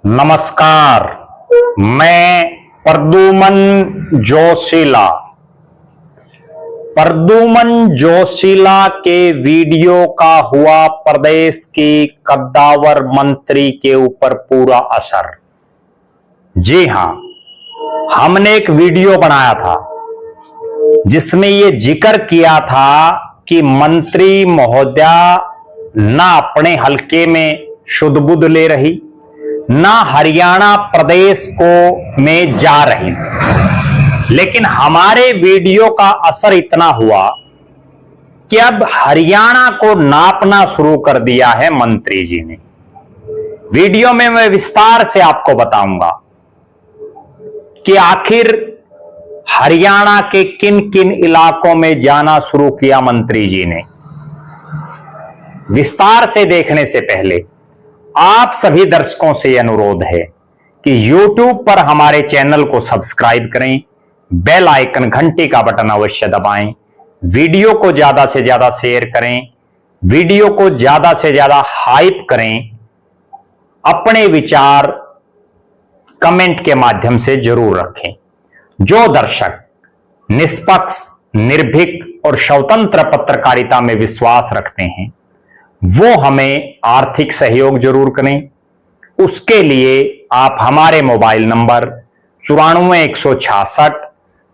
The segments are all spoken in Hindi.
नमस्कार, मैं प्रद्युमन जोशीला। प्रद्युमन जोशीला के वीडियो का हुआ प्रदेश की कद्दावर मंत्री के ऊपर पूरा असर। जी हां, हमने एक वीडियो बनाया था जिसमें यह जिक्र किया था कि मंत्री महोदया ना अपने हलके में शुद्ध बुद्ध ले रही, ना हरियाणा प्रदेश को में जा रही। लेकिन हमारे वीडियो का असर इतना हुआ कि अब हरियाणा को नापना शुरू कर दिया है मंत्री जी ने। वीडियो में मैं विस्तार से आपको बताऊंगा कि आखिर हरियाणा के किन किन इलाकों में जाना शुरू किया मंत्री जी ने। विस्तार से देखने से पहले आप सभी दर्शकों से अनुरोध है कि YouTube पर हमारे चैनल को सब्सक्राइब करें, बेल आइकन घंटी का बटन अवश्य दबाएं, वीडियो को ज्यादा से ज्यादा शेयर करें, वीडियो को ज्यादा से ज्यादा हाइप करें, अपने विचार कमेंट के माध्यम से जरूर रखें। जो दर्शक निष्पक्ष, निर्भीक और स्वतंत्र पत्रकारिता में विश्वास रखते हैं वो हमें आर्थिक सहयोग जरूर करें। उसके लिए आप हमारे मोबाइल नंबर 94 166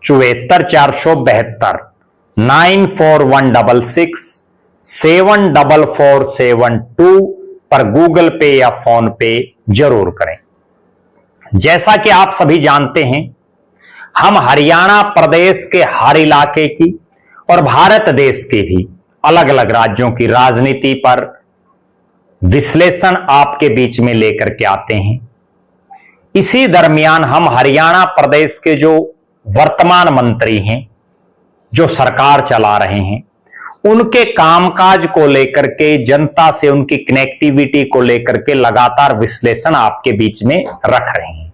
74 472 94166 74472 पर गूगल पे या फोन पे जरूर करें। जैसा कि आप सभी जानते हैं, हम हरियाणा प्रदेश के हर इलाके की और भारत देश के भी अलग अलग राज्यों की राजनीति पर विश्लेषण आपके बीच में लेकर के आते हैं। इसी दरमियान हम हरियाणा प्रदेश के जो वर्तमान मंत्री हैं, जो सरकार चला रहे हैं, उनके कामकाज को लेकर के, जनता से उनकी कनेक्टिविटी को लेकर के लगातार विश्लेषण आपके बीच में रख रहे हैं।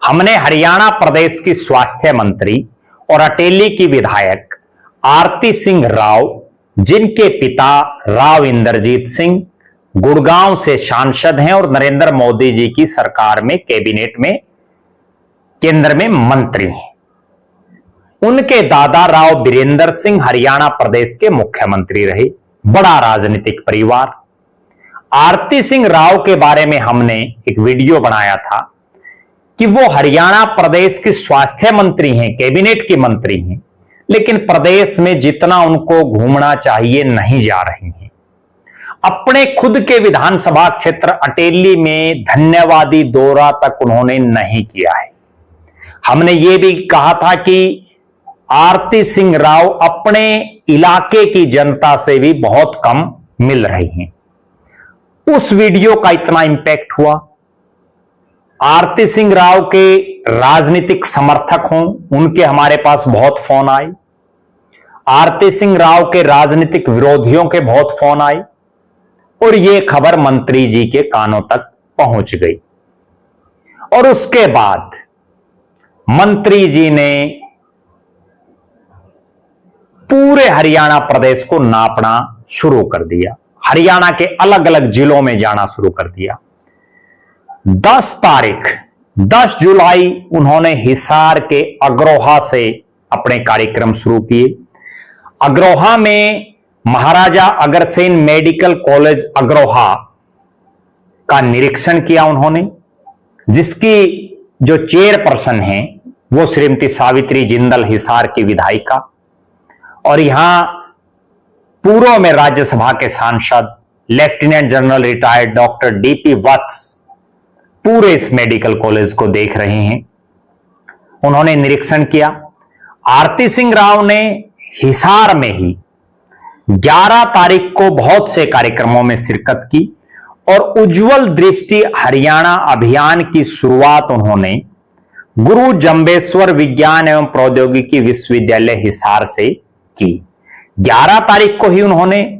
हमने हरियाणा प्रदेश की स्वास्थ्य मंत्री और अटेली की विधायक आरती सिंह राव, जिनके पिता राव इंद्रजीत सिंह गुड़गांव से सांसद हैं और नरेंद्र मोदी जी की सरकार में कैबिनेट में केंद्र में मंत्री हैं, उनके दादा राव बीरेंद्र सिंह हरियाणा प्रदेश के मुख्यमंत्री रहे। बड़ा राजनीतिक परिवार। आरती सिंह राव के बारे में हमने एक वीडियो बनाया था कि वो हरियाणा प्रदेश की स्वास्थ्य मंत्री हैं, कैबिनेट की मंत्री हैं, लेकिन प्रदेश में जितना उनको घूमना चाहिए नहीं जा रही हैं। अपने खुद के विधानसभा क्षेत्र अटेली में धन्यवादी दौरा तक उन्होंने नहीं किया है। हमने ये भी कहा था कि आरती सिंह राव अपने इलाके की जनता से भी बहुत कम मिल रही हैं। उस वीडियो का इतना इंपैक्ट हुआ। आरती सिंह राव के राजनीतिक समर्थक हों, उनके हमारे पास बहुत फोन आए। आरती सिंह राव के राजनीतिक विरोधियों के बहुत फोन आए और यह खबर मंत्री जी के कानों तक पहुंच गई। और उसके बाद मंत्री जी ने पूरे हरियाणा प्रदेश को नापना शुरू कर दिया। हरियाणा के अलग अलग जिलों में जाना शुरू कर दिया। 10 जुलाई उन्होंने हिसार के अग्रोहा से अपने कार्यक्रम शुरू किए। अग्रोहा में महाराजा अग्रसेन मेडिकल कॉलेज अग्रोहा का निरीक्षण किया उन्होंने, जिसकी जो चेयरपर्सन हैं वो श्रीमती सावित्री जिंदल, हिसार की विधायिका, और यहां पूर्व में राज्यसभा के सांसद lieutenant general retired doctor DP Vats पूरे इस मेडिकल कॉलेज को देख रहे हैं। उन्होंने निरीक्षण किया। आरती सिंह राव ने हिसार में ही 11 तारीख को बहुत से कार्यक्रमों में शिरकत की और उज्जवल दृष्टि हरियाणा अभियान की शुरुआत उन्होंने गुरु जंबेश्वर विज्ञान एवं प्रौद्योगिकी विश्वविद्यालय हिसार से की। 11 तारीख को ही उन्होंने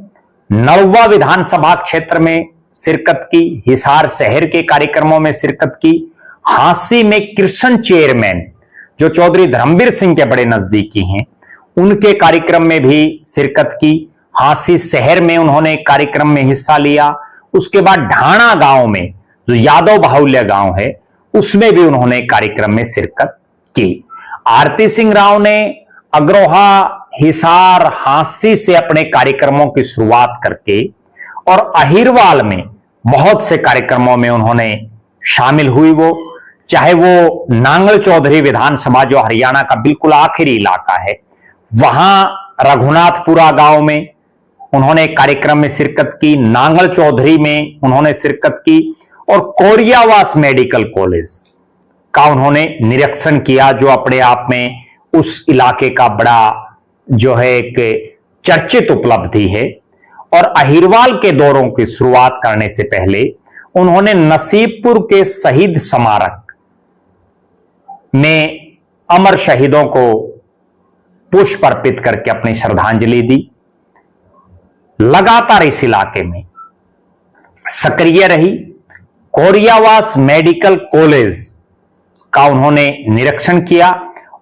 नौवा विधानसभा क्षेत्र में शिरकत की, हिसार शहर के कार्यक्रमों में शिरकत की। हांसी में कृष्ण चेयरमैन, जो चौधरी धर्मवीर सिंह के बड़े नजदीकी हैं, उनके कार्यक्रम में भी शिरकत की। हांसी शहर में उन्होंने कार्यक्रम में हिस्सा लिया। उसके बाद ढाणा गांव में जो यादव बाहुल्य गांव है, उसमें भी उन्होंने कार्यक्रम में शिरकत की। आरती सिंह राव ने अग्रोहा, हिसार, हांसी से अपने कार्यक्रमों की शुरुआत करके और अहिरवाल में बहुत से कार्यक्रमों में उन्होंने शामिल हुई। वो चाहे वो नांगल चौधरी विधानसभा जो हरियाणा का बिल्कुल आखिरी इलाका है, वहां रघुनाथपुरा गांव में उन्होंने कार्यक्रम में शिरकत की, नांगल चौधरी में उन्होंने शिरकत की और कोरियावास मेडिकल कॉलेज का उन्होंने निरीक्षण किया, जो अपने आप में उस इलाके का बड़ा जो है एक चर्चित उपलब्धि है। और अहिरवाल के दौरों की शुरुआत करने से पहले उन्होंने नसीबपुर के शहीद स्मारक में अमर शहीदों को पुष्प अर्पित करके अपनी श्रद्धांजलि दी। लगातार इस इलाके में सक्रिय रही। कोरियावास मेडिकल कॉलेज का उन्होंने निरीक्षण किया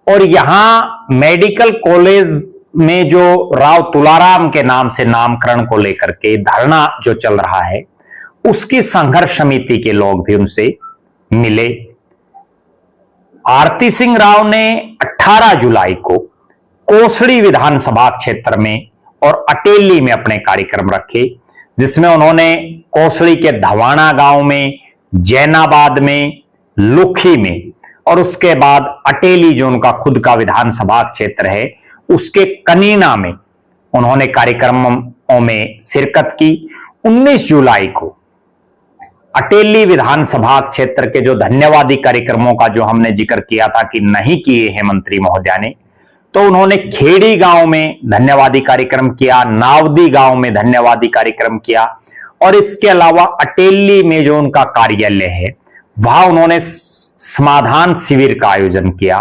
और यहां मेडिकल कॉलेज में जो राव तुलाराम के नाम से नामकरण को लेकर के धरना जो चल रहा है, उसकी संघर्ष समिति के लोग भी उनसे मिले। आरती सिंह राव ने 18 जुलाई को कोसड़ी विधानसभा क्षेत्र में और अटेली में अपने कार्यक्रम रखे, जिसमें उन्होंने कोसड़ी के धवाना गांव में, जैनाबाद में, लुखी में और उसके बाद अटेली जो उनका खुद का विधानसभा क्षेत्र है, उसके कनीना में उन्होंने कार्यक्रमों में शिरकत की। 19 जुलाई को अटेली विधानसभा क्षेत्र के जो धन्यवादी कार्यक्रमों का जो हमने जिक्र किया था कि नहीं किए हैं मंत्री महोदया ने, तो उन्होंने खेड़ी गांव में धन्यवादी कार्यक्रम किया, नावदी गांव में धन्यवादी कार्यक्रम किया और इसके अलावा अटेली में जो उनका कार्यालय है, वहां उन्होंने समाधान शिविर का आयोजन किया।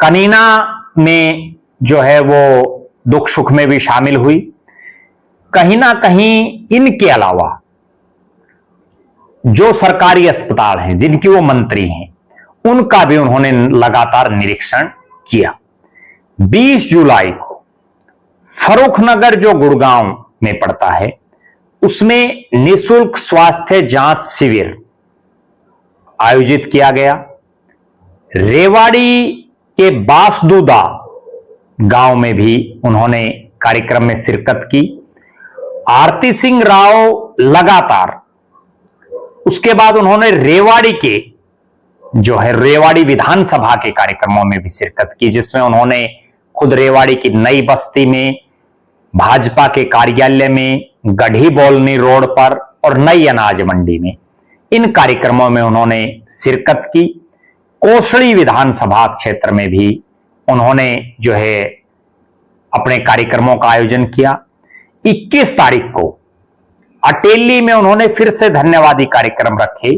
कनीना में जो है वो दुख सुख में भी शामिल हुई। कहीं ना कहीं इनके अलावा जो सरकारी अस्पताल हैं, जिनकी वो मंत्री हैं, उनका भी उन्होंने लगातार निरीक्षण किया। 20 जुलाई को फर्रुखनगर जो गुड़गांव में पड़ता है, उसमें निःशुल्क स्वास्थ्य जांच शिविर आयोजित किया गया। रेवाड़ी के बासदूदा गांव में भी उन्होंने कार्यक्रम में शिरकत की। आरती सिंह राव लगातार उसके बाद उन्होंने रेवाड़ी के जो है रेवाड़ी विधानसभा के कार्यक्रमों में भी शिरकत की, जिसमें उन्होंने खुद रेवाड़ी की नई बस्ती में, भाजपा के कार्यालय में, गढ़ी बोलनी रोड पर और नई अनाज मंडी में, इन कार्यक्रमों में उन्होंने शिरकत की। कोसड़ी विधानसभा क्षेत्र में भी उन्होंने जो है अपने कार्यक्रमों का आयोजन किया। 21 तारीख को अटेली में उन्होंने फिर से धन्यवादी कार्यक्रम रखे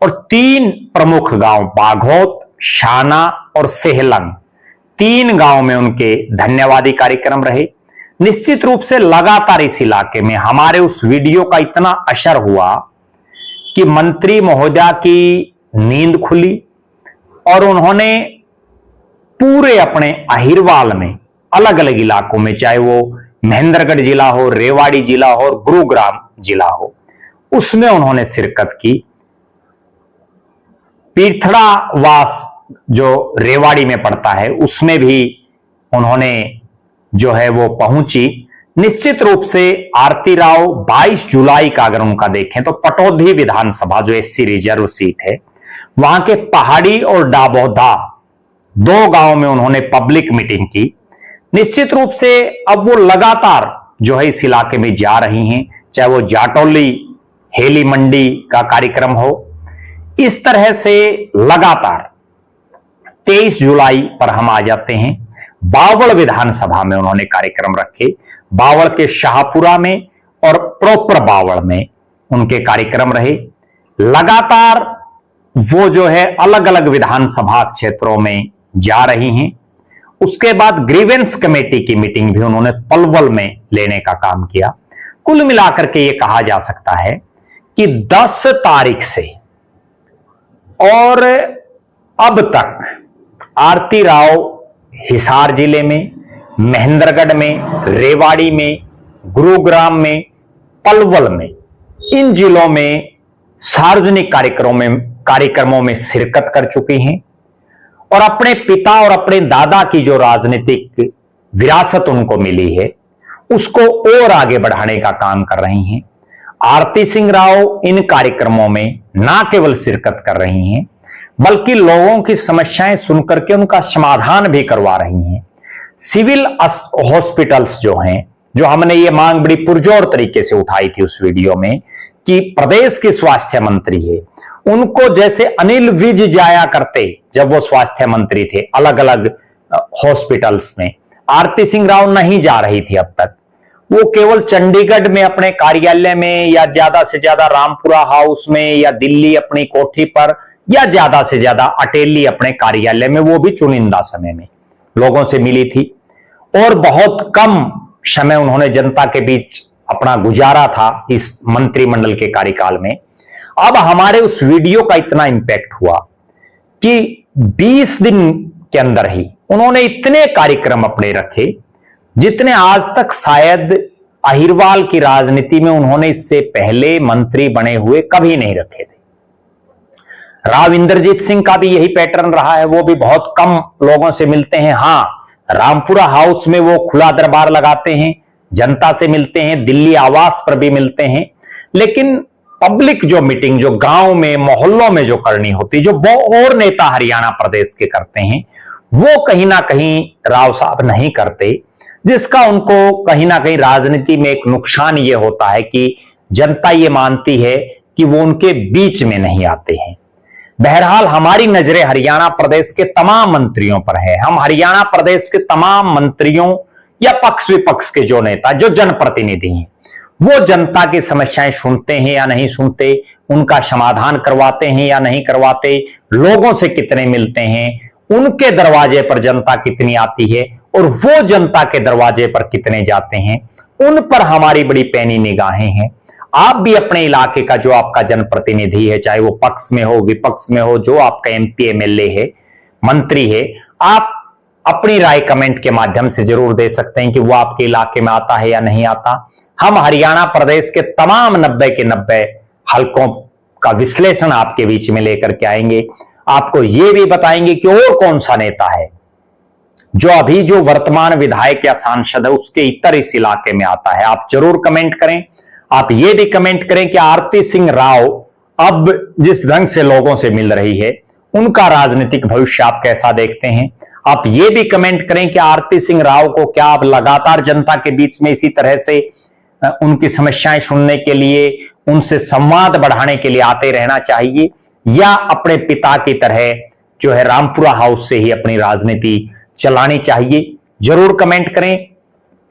और 3 प्रमुख गांव बाघोत, शाना और सेहलंग, 3 गांव में उनके धन्यवादी कार्यक्रम रहे। निश्चित रूप से लगातार इस इलाके में हमारे उस वीडियो का इतना असर हुआ कि मंत्री महोदया की नींद खुली और उन्होंने पूरे अपने अहिरवाल में अलग अलग इलाकों में, चाहे वो महेंद्रगढ़ जिला हो, रेवाड़ी जिला हो और गुरुग्राम जिला हो, उसमें उन्होंने शिरकत की। तीर्थड़ावास जो रेवाड़ी में पड़ता है, उसमें भी उन्होंने जो है वो पहुंची। निश्चित रूप से आरती राव 22 जुलाई का अगर उनका देखें तो पटौदी विधानसभा जो एससी रिजर्व सीट है, वहां के पहाड़ी और डाबोदा 2 गांव में उन्होंने पब्लिक मीटिंग की। निश्चित रूप से अब वो लगातार जो है इस इलाके में जा रही हैं, चाहे वो जाटौली हेली मंडी का कार्यक्रम हो। इस तरह से लगातार 23 जुलाई पर हम आ जाते हैं। बावड़ विधानसभा में उन्होंने कार्यक्रम रखे। बावड़ के शाहपुरा में और प्रॉपर बावड़ में उनके कार्यक्रम रहे। लगातार वो जो है अलग अलग विधानसभा क्षेत्रों में जा रही हैं। उसके बाद ग्रीवेंस कमेटी की मीटिंग भी उन्होंने पलवल में लेने का काम किया। कुल मिलाकर के ये कहा जा सकता है कि 10 तारीख से और अब तक आरती राव हिसार जिले में, महेंद्रगढ़ में, रेवाड़ी में, गुरुग्राम में, पलवल में, इन जिलों में सार्वजनिक कार्यक्रमों में शिरकत कर चुकी हैं और अपने पिता और अपने दादा की जो राजनीतिक विरासत उनको मिली है उसको और आगे बढ़ाने का काम कर रही हैं। आरती सिंह राव इन कार्यक्रमों में ना केवल शिरकत कर रही हैं बल्कि लोगों की समस्याएं सुनकर के उनका समाधान भी करवा रही हैं। सिविल हॉस्पिटल्स जो हैं, जो हमने ये मांग बड़ी पुरजोर तरीके से उठाई थी उस वीडियो में कि प्रदेश के स्वास्थ्य मंत्री है उनको जैसे अनिल विज जाया करते जब वो स्वास्थ्य मंत्री थे अलग अलग हॉस्पिटल्स में, आरती सिंह राव नहीं जा रही थी अब तक। वो केवल चंडीगढ़ में अपने कार्यालय में या ज्यादा से ज्यादा रामपुरा हाउस में या दिल्ली अपनी कोठी पर या ज्यादा से ज्यादा अटेली अपने कार्यालय में, वो भी चुनिंदा समय में लोगों से मिली थी और बहुत कम समय उन्होंने जनता के बीच अपना गुजारा था इस मंत्रिमंडल के कार्यकाल में। अब हमारे उस वीडियो का इतना इंपैक्ट हुआ कि 20 दिन के अंदर ही उन्होंने इतने कार्यक्रम अपने रखे जितने आज तक शायद अहिरवाल की राजनीति में उन्होंने इससे पहले मंत्री बने हुए कभी नहीं रखे थे। राव इंद्रजीत सिंह का भी यही पैटर्न रहा है, वो भी बहुत कम लोगों से मिलते हैं। हां, रामपुरा हाउस में वो खुला दरबार लगाते हैं, जनता से मिलते हैं, दिल्ली आवास पर भी मिलते हैं, लेकिन पब्लिक जो मीटिंग जो गांव में मोहल्लों में जो करनी होती, जो और नेता हरियाणा प्रदेश के करते हैं, वो कहीं ना कहीं राव साहब नहीं करते, जिसका उनको कहीं ना कहीं राजनीति में एक नुकसान ये होता है कि जनता ये मानती है कि वो उनके बीच में नहीं आते हैं। बहरहाल हमारी नजरें हरियाणा प्रदेश के तमाम मंत्रियों पर है। हम हरियाणा प्रदेश के तमाम मंत्रियों या पक्ष विपक्ष के जो नेता, जो जनप्रतिनिधि हैं, वो जनता की समस्याएं सुनते हैं या नहीं सुनते, उनका समाधान करवाते हैं या नहीं करवाते, लोगों से कितने मिलते हैं, उनके दरवाजे पर जनता कितनी आती है और वो जनता के दरवाजे पर कितने जाते हैं, उन पर हमारी बड़ी पैनी निगाहें हैं। आप भी अपने इलाके का जो आपका जनप्रतिनिधि है, चाहे वो पक्ष में हो विपक्ष में हो, जो आपका एमपी एमएलए है, मंत्री है, आप अपनी राय कमेंट के माध्यम से जरूर दे सकते हैं कि वो आपके इलाके में आता है या नहीं आता। हम हरियाणा प्रदेश के तमाम 90 के 90 हलकों का विश्लेषण आपके बीच में लेकर के आएंगे। आपको यह भी बताएंगे कि और कौन सा नेता है जो अभी जो वर्तमान विधायक या सांसद है उसके इतर इस इलाके में आता है। आप जरूर कमेंट करें। आप ये भी कमेंट करें कि आरती सिंह राव अब जिस ढंग से लोगों से मिल रही है उनका राजनीतिक भविष्य आप कैसा देखते हैं। आप ये भी कमेंट करें कि आरती सिंह राव को क्या आप लगातार जनता के बीच में इसी तरह से उनकी समस्याएं सुनने के लिए, उनसे संवाद बढ़ाने के लिए आते रहना चाहिए, या अपने पिता की तरह जो है रामपुरा हाउस से ही अपनी राजनीति चलानी चाहिए। जरूर कमेंट करें।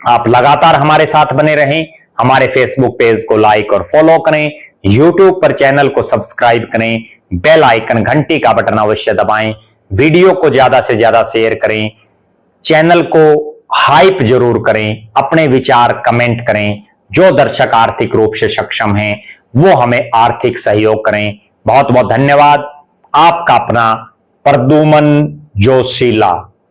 आप लगातार हमारे साथ बने रहें। हमारे फेसबुक पेज को लाइक और फॉलो करें, यूट्यूब पर चैनल को सब्सक्राइब करें, बेल आइकन घंटी का बटन अवश्य दबाएं, वीडियो को ज्यादा से ज्यादा शेयर करें, चैनल को हाइप जरूर करें, अपने विचार कमेंट करें। जो दर्शक आर्थिक रूप से सक्षम हैं वो हमें आर्थिक सहयोग करें। बहुत बहुत धन्यवाद। आपका अपना प्रद्युमन जोशीला।